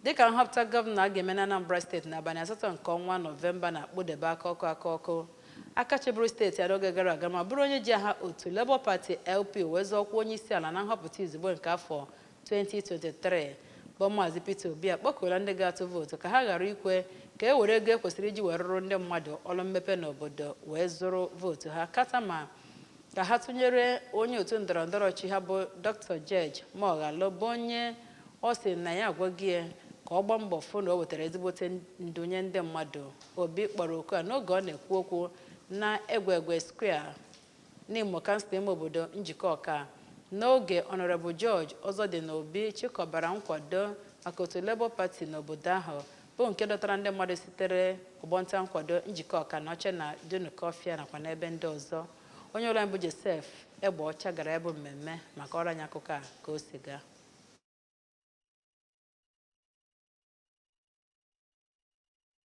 dịka nhọpụta gọvanọ a ga-eme na Anambra steeti n'abalị 8 nke ọnwa Nọvemba na-akpụdebe aka ọkụ aka chịbụrụ steeti ya n'oge gara aga ma bụrụ onye ji aha otu Labour Party LP wee zọọkwa onye isi ala na nhọpụta izugbo nke afọ 2023 bụ Maazị Peter Obi akpọkuola ndị ga-atụ vootu ka ha ghara ikwe ka e were ego ekwesịrị iji wee rụrụ ndị mmadụ ọrụ mmepe n'obodo wee zụrụ vootu ha kata ma ka ha tụnyere onye otu ndọrọndọrọ ọchịchị ha bụ Dr. George Moghalu bụ onye ọ sị na ya agwaghị ka ọ gbaa mbọ fụ na o wetara ezigbote ndụ nye ndị mmadụ. Obi kpọrọ oku a n'oge ọ na-ekwu okwu na Egwegwe Square n'Imo Kansụl ime obodo Njikọ Ọka n'oge Honorable George Ozodinobi chịkọbara nkwado maka otu Labour Party n'obodo ahụ bụ nke dọtara ndị mmadụ sitere ọgbọnta nkwado Njikọ Ọka na Oche na Dunukọfịa nakwa n'ebe ndị ọzọ. Onye ụlọ mbụ Joseph Egbeọcha gara ebe mmemme maka ọrụ anyị akụkọ a ka o si gaa.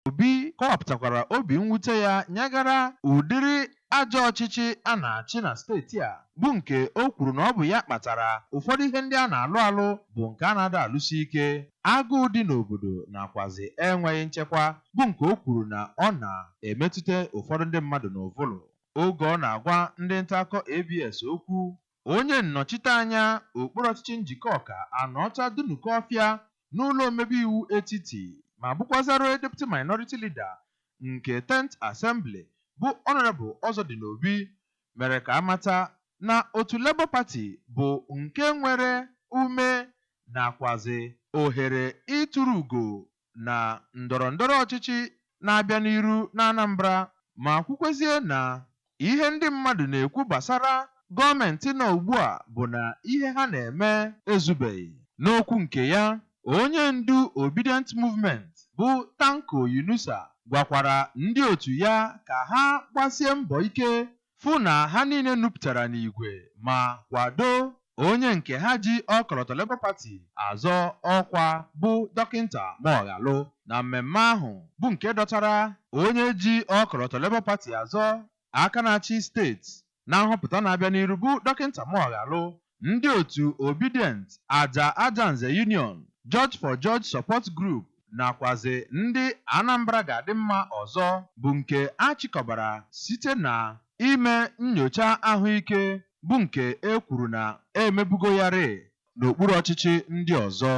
Obi kọwapụtakwara obi mwute ya nyegara ụdịrị ajọ ọchịchị a na-achị na steeti a bụ nke o kwuru na ọ bụ ya kpatara ụfọdụ ihe ndị a na-alụ alụ bụ nke a na-ada alụsi ike, agụụ dị n'obodo nakwazi enweghị nchekwa bụ nke o kwuru na ọ na-emetụta ụfọdụ ndị mmadụ n'ụvụlụ. Oge ọ na-agwa ndị nta akụkọ ABS okwu, onye nnọchiteanya okpuru ọchịchị Njikọ Ọka Anọcha Dunukọfịa n'ụlọ omebe iwu etiti ma bụkwazara Deputy Minority Leader nke 10th Assembly bụ Honorable Ozodinobi mere ka amata na otu Labour Party bụ nke nwere ume nakwazi ohere ịtụrụ ugo na ndọrọndọrọ ọchịchị na-abịa n'iru na Anambra ma kwukwezie na ihe ndị mmadụ na-ekwu gbasara gọọmenti nọ ugbu a bụ na ihe ha na-eme ezubeghị. N'okwu nke ya, onye ndu Obedient Movement bụ Tanko Yunusa gwakwara ndị otu ya ka ha gbasie mbọ ike fụ na ha niile nupụtara n'igwe ma kwado onye nke ha ji ọkọlọtọ Labour Party azọ ọkwa bụ Dọkịnta Moghalu na mmemme ahụ bụ nke dọtara onye ji ọkọlọtọ Labour Party azọ aka na-achị steeti na nhọpụta na-abịa n'iru bụ Dọkịnta Moghalu. Ndị otu Obedient, Ajanze Union, George for George Support Group nakwazi ndị Anambra ga-adị mma ọzọ bụ nke achịkọbara site na ime nnyocha ahụike bụ nke e kwuru na emebugo yarị n'okpuru ọchịchị ndị ọzọ.